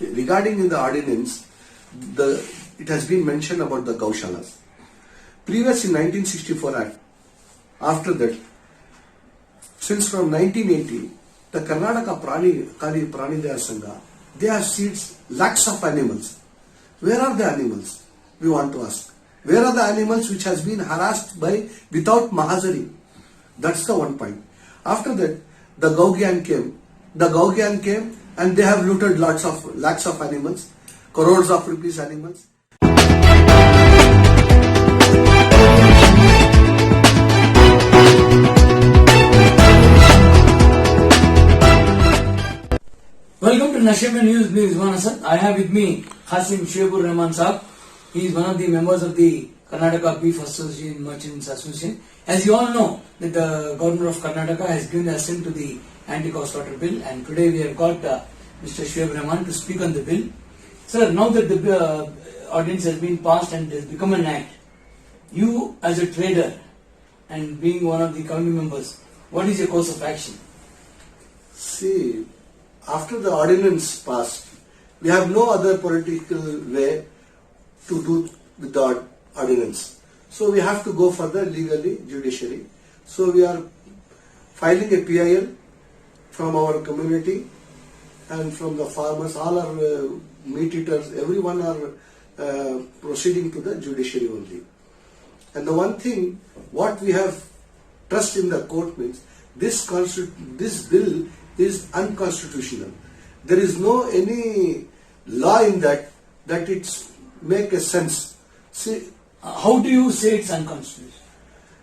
regarding in the ordinance, it has been mentioned about the Gaushalas. Previous in 1964 Act, after that, since from 1980, the Karnataka Prani Daya Sangha, they have seized lakhs of animals. Where are the animals? We want to ask. Where are the animals which has been harassed by without Mahazari? That's the one point. After that, the Gaugian came and they have looted lakhs of animals, crores of rupees animals. Welcome to Nashima News. Me is Hasan. I have with me Hasim Shebur Rahman Saab. He is one of the members of the Karnataka Beef Association Merchants Association. As you all know, that the government of Karnataka has given assent to the anti-cow slaughter bill, and today we have got Mr. Shebur Rahman to speak on the bill. Sir, now that the ordinance has been passed and has become an act, you as a trader and being one of the committee members, what is your course of action? See, after the ordinance passed, we have no other political way to do with the ordinance. So we have to go further legally, judiciary. So we are filing a PIL from our community and from the farmers, all our meat eaters, everyone are proceeding to the judiciary only. And the one thing, what we have trust in the court means, this bill is unconstitutional. There is no any law in that it's make a sense. See, how do you say it's unconstitutional?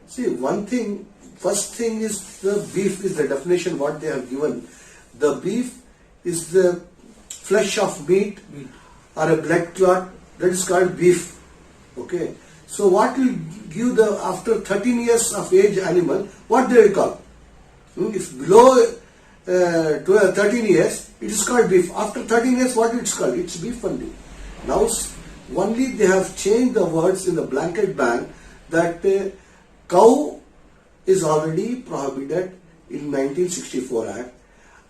See, one thing, first thing is the beef is the definition what they have given. The beef is the flesh of meat or a blood clot, that is called beef. Okay. So what will give the after 13 years of age animal, what they will call? If below 13 years, it is called beef. After 13 years, what it's called? It's beef only. Now, only they have changed the words in the blanket ban that cow is already prohibited in 1964 Act.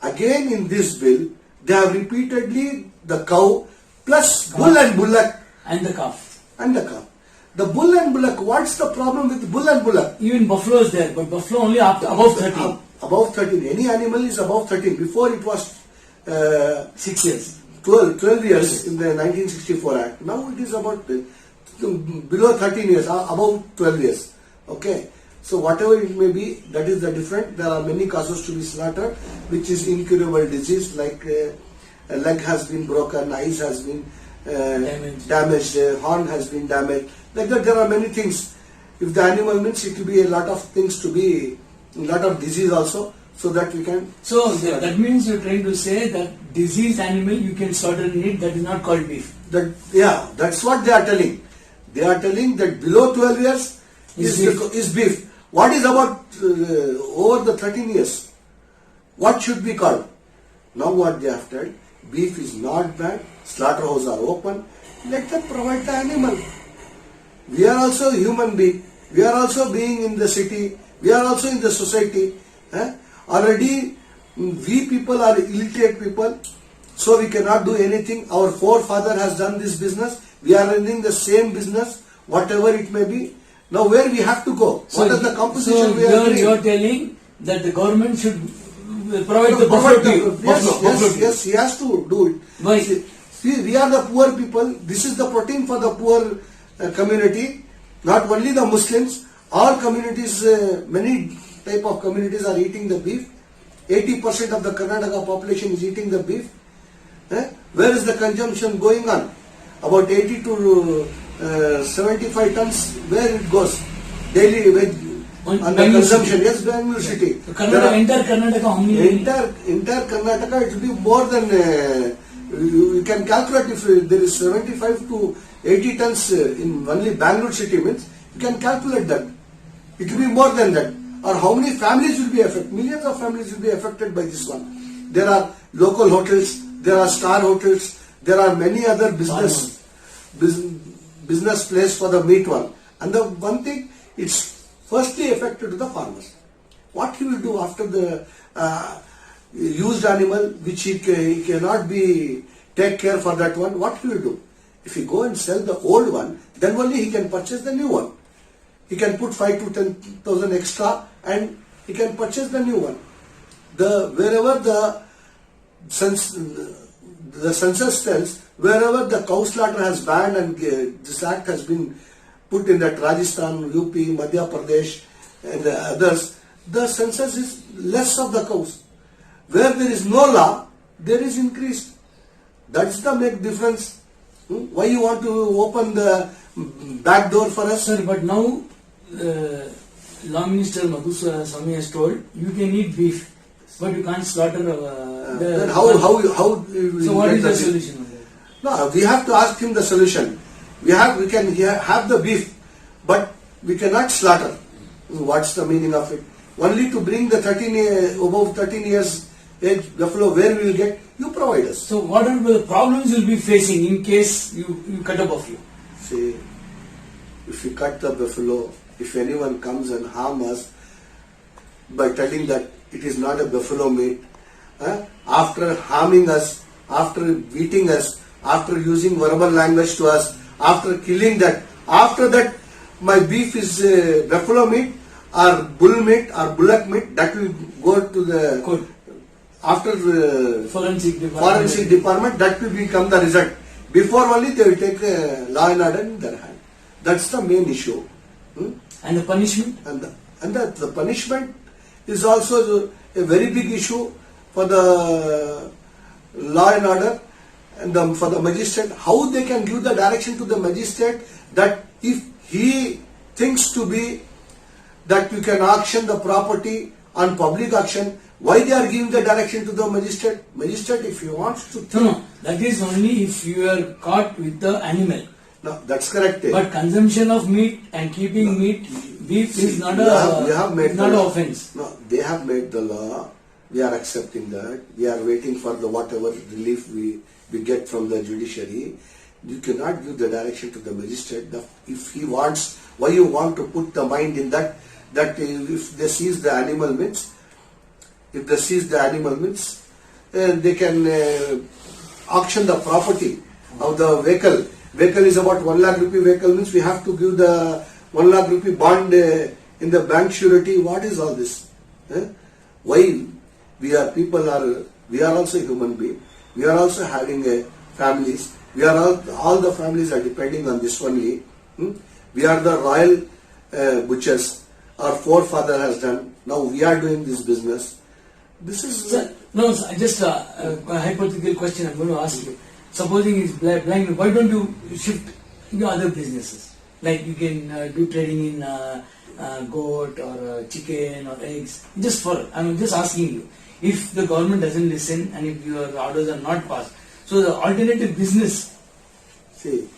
Again in this bill, they have repeatedly the cow plus bull and bullock. And the calf. And the calf. The bull and bullock, what's the problem with bull and bullock? Even buffalo is there, but buffalo only above 13. Above 13. Any animal is above 13. Before it was 6 years. 12 years in the 1964 Act. Now it is about below 13 years, above 12 years. Okay. So whatever it may be, that is the different. There are many causes to be slaughtered, which is incurable disease like a leg has been broken, eyes has been damaged, horn has been damaged. Like that, there are many things. If the animal means, it will be a lot of things to be, a lot of disease also, so that we can. So that means you're trying to say that diseased animal you can slaughter and eat, that is not called beef. That's what they are telling. They are telling that below 12 years is beef. What is about over the 13 years? What should be called? Now what they have told, beef is not bad, slaughterhouses are open, let them provide the animal. We are also human being, we are also being in the city, we are also in the society. Already we people are illiterate people, so we cannot do anything. Our forefather has done this business, we are running the same business, whatever it may be. Now where we have to go? So what is the composition we are doing? You are telling that the government should provide the buffalo. Yes, he has to do it. Why? See, we are the poor people. This is the protein for the poor community. Not only the Muslims, all communities, many type of communities are eating the beef. 80% of the Karnataka population is eating the beef. Where is the consumption going on? About 80 to 75 tons. Where it goes daily on the consumption? Yes, Bangalore city. Entire Karnataka, how many? Entire Karnataka, it will be more than. You can calculate if there is 75 to 80 tons in only Bangalore city means, you can calculate that. It will be more than that. Or how many families will be affected? Millions of families will be affected by this one. There are local hotels, there are star hotels, there are many other business place for the meat one. And the one thing, it's firstly affected to the farmers. What he will do after the used animal, which he cannot be take care for that one, what he will do? If he go and sell the old one, then only he can purchase the new one. He can put 5 to 10,000 extra and he can purchase the new one. Wherever the census tells, wherever the cow slaughter has banned and this act has been put in that Rajasthan, UP, Madhya Pradesh and the others, the census is less of the cows. Where there is no law, there is increased. That's the big difference. Why you want to open the back door for us? Sir, but now Law Minister Madhuswamy has told you can eat beef, but you can't slaughter. Then how So what is the solution on that? No, we have to ask him the solution. We can have the beef, but we cannot slaughter. What's the meaning of it? Only to bring the above 13 years age buffalo, where we will get? You provide us. So what are the problems you'll be facing in case you cut a buffalo? See, if we cut the buffalo, if anyone comes and harm us by telling that it is not a buffalo meat, after harming us, after beating us, after using verbal language to us, after killing that, after that my beef is buffalo meat or bull meat or bullock meat, that will go to the Court. After Forensic department, that will become the result. Before only they will take law and order in their hand. That's the main issue. And the punishment? And the punishment is also a very big issue for the law and order and for the magistrate. How they can give the direction to the magistrate that if he thinks to be that you can auction the property on public auction, why they are giving the direction to the magistrate? Magistrate, if he wants to think, No, that is only if you are caught with the animal. no, that's correct. But consumption of meat and keeping beef is not made not the an law. offense. No, they have made the law. We are accepting that. We are waiting for the whatever relief we get from the judiciary. You cannot give the direction to the magistrate. If he wants, why you want to put the mind in that if they seize the animal meats, they can auction the property of the vehicle. Vehicle is about 1 lakh rupee vehicle means we have to give the 1 lakh rupee bond in the bank surety. What is all this? Why we are also human beings. We are also having families. We are all the families are depending on this only. We are the royal butchers. Our forefather has done. Now we are doing this business. This is Just a hypothetical question I'm going to ask you. Supposing it's blind, why don't you shift into other businesses? Like you can do trading in goat or chicken or eggs. I'm just asking you. If the government doesn't listen and if your orders are not passed, so the alternative business. See,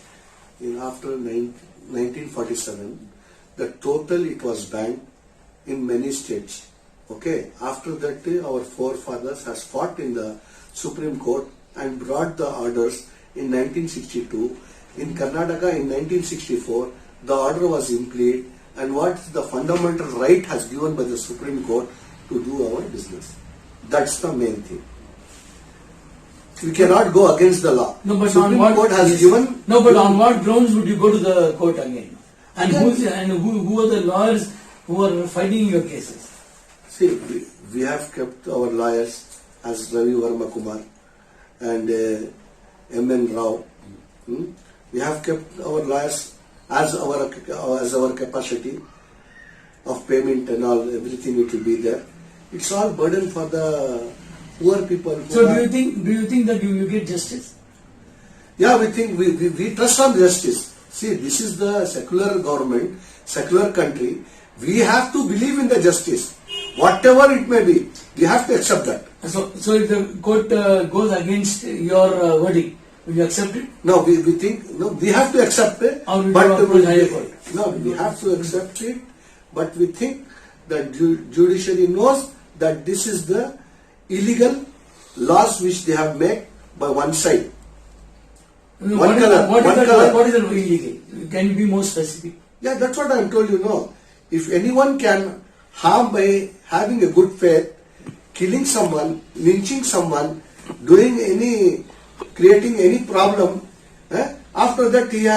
after 1947, the total it was banned in many states. Okay. After that, our forefathers has fought in the Supreme Court and brought the orders in 1962. In Karnataka in 1964, the order was implemented, and what the fundamental right has given by the Supreme Court to do our business. That's the main thing. We cannot go against the law. No, but Supreme Court has given. No, but on what grounds would you go to the court again? And who are the lawyers who are fighting your cases? See, we have kept our lawyers as Ravi Verma Kumar and M.N. Rao. We have kept our lawyers as our capacity of payment and all, everything it will be there. It's all burden for the poor people. So do you think that you will get justice? Yeah, we think we trust on justice. See, this is the secular government, secular country. We have to believe in the justice. Whatever it may be, we have to accept that. So if the court goes against your verdict, will you accept it? No, we have to accept it. Or will you approach higher court? No, we have to accept it, but we think that judiciary knows that this is the illegal laws which they have made by one side. What is illegal? Can you be more specific? Yeah, that's what I am told you. No, if anyone can harm by having a good faith, killing someone, lynching someone, doing any creating any problem, after that he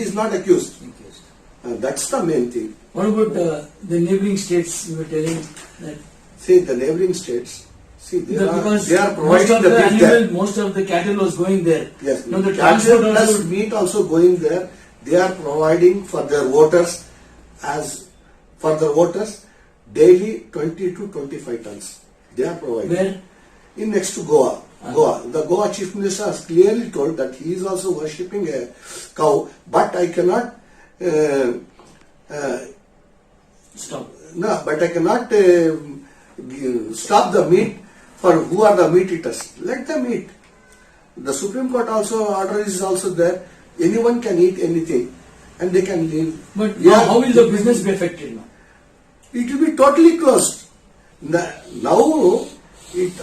is not accused. That's the main thing. What about the neighboring states? You were telling that. See, the neighboring states, Because they are most providing of the the beef there. animal, most of the cattle was going there. Yes, Now the cattle transport plus also. meat also going there. They are providing for their voters daily 20 to 25 tons. They are providing. Where? In next to Goa. Goa. The Goa Chief Minister has clearly told that he is also worshipping a cow, but I cannot Stop. no, but I cannot stop the meat for who are the meat eaters. Let them eat. The Supreme Court also order is also there. Anyone can eat anything and they can live. But Yeah. how will the business be affected now? It will be totally closed. Now,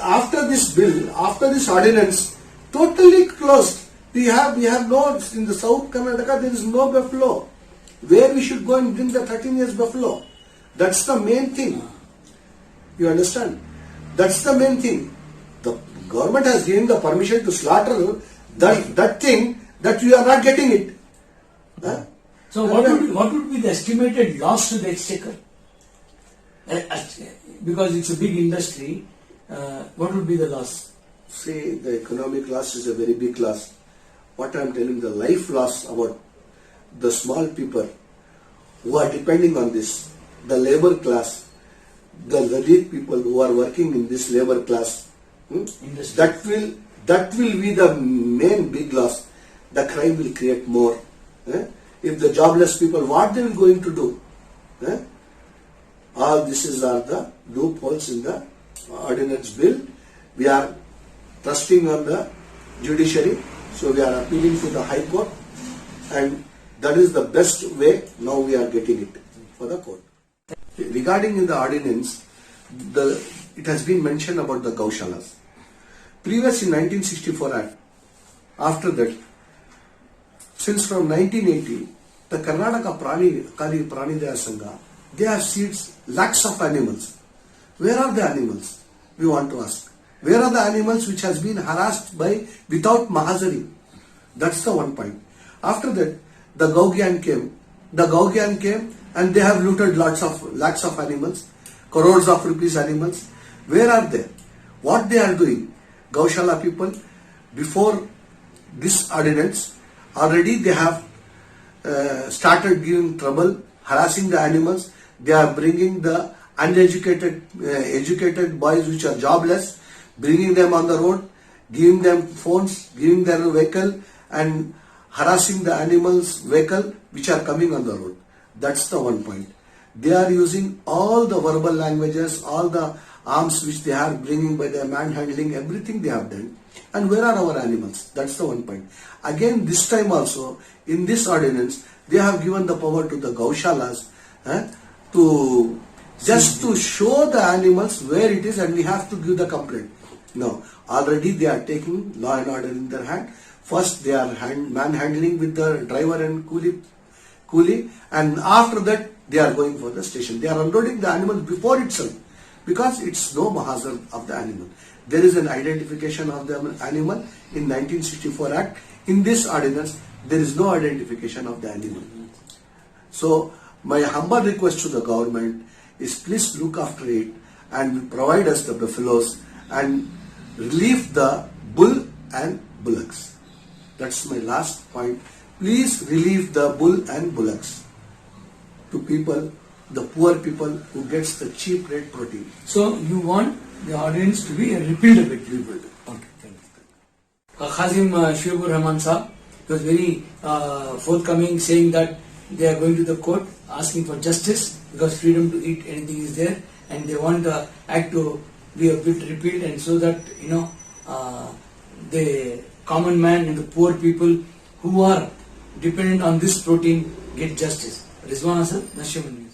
after this bill, after this ordinance, totally closed. We have no, in the South Karnataka there is no buffalo. Where we should go and bring the 13 years buffalo. That's the main thing. You understand? That's the main thing. The government has given the permission to slaughter that thing that you are not getting it. Huh? So what would be the estimated loss to the exchequer? Because it's a big industry, what would be the loss? See, the economic loss is a very big loss. What I am telling, the life loss about the small people who are depending on this, the labor class, the Dalit people who are working in this labor class, that will be the main big loss. The crime will create more. If the jobless people, what they will going to do? All this are the loopholes in the ordinance bill. We are trusting on the judiciary, so we are appealing to the High Court, and that is the best way. Now we are getting it for the court. Regarding in the ordinance, it has been mentioned about the Gaushalas. Previous in 1964 Act, after that, since from 1980, the Karnataka Kali Pranidaya Sangha, they have seized lakhs of animals. Where are the animals? We want to ask. Where are the animals which has been harassed by without mahazari? That's the one point. After that, the Gaugyan came. The Gaugyan came and they have looted lakhs of animals, crores of rupees animals. Where are they? What they are doing? Gaushala people, before this ordinance, already they have started giving trouble, harassing the animals. They are bringing the uneducated, educated boys which are jobless, bringing them on the road, giving them phones, giving their vehicle, and harassing the animals' vehicle which are coming on the road. That's the one point. They are using all the verbal languages, all the arms which they are bringing by their manhandling, everything they have done. And where are our animals? That's the one point. Again, this time also, in this ordinance, they have given the power to the Gaushalas to just to show the animals where it is, and we have to give the complaint. No, already they are taking law and order in their hand. First they are manhandling with the driver and coolie, and after that they are going for the station. They are unloading the animal before itself, because it's no mahazar of the animal. There is an identification of the animal in 1964 Act. In this ordinance, there is no identification of the animal. So my humble request to the government is, please look after it and provide us the buffaloes and relieve the bull and bullocks. That's my last point. Please relieve the bull and bullocks to people, the poor people who gets the cheap rate protein. So you want the ordinance to be repealed a bit. Okay, thank you. Khasim Shoaibur Rahman Saab was very forthcoming, saying that they are going to the court asking for justice, because freedom to eat anything is there, and they want the act to be a bit repealed, and so that the common man and the poor people who are dependent on this protein get justice. Rizwan Asad, Nashim.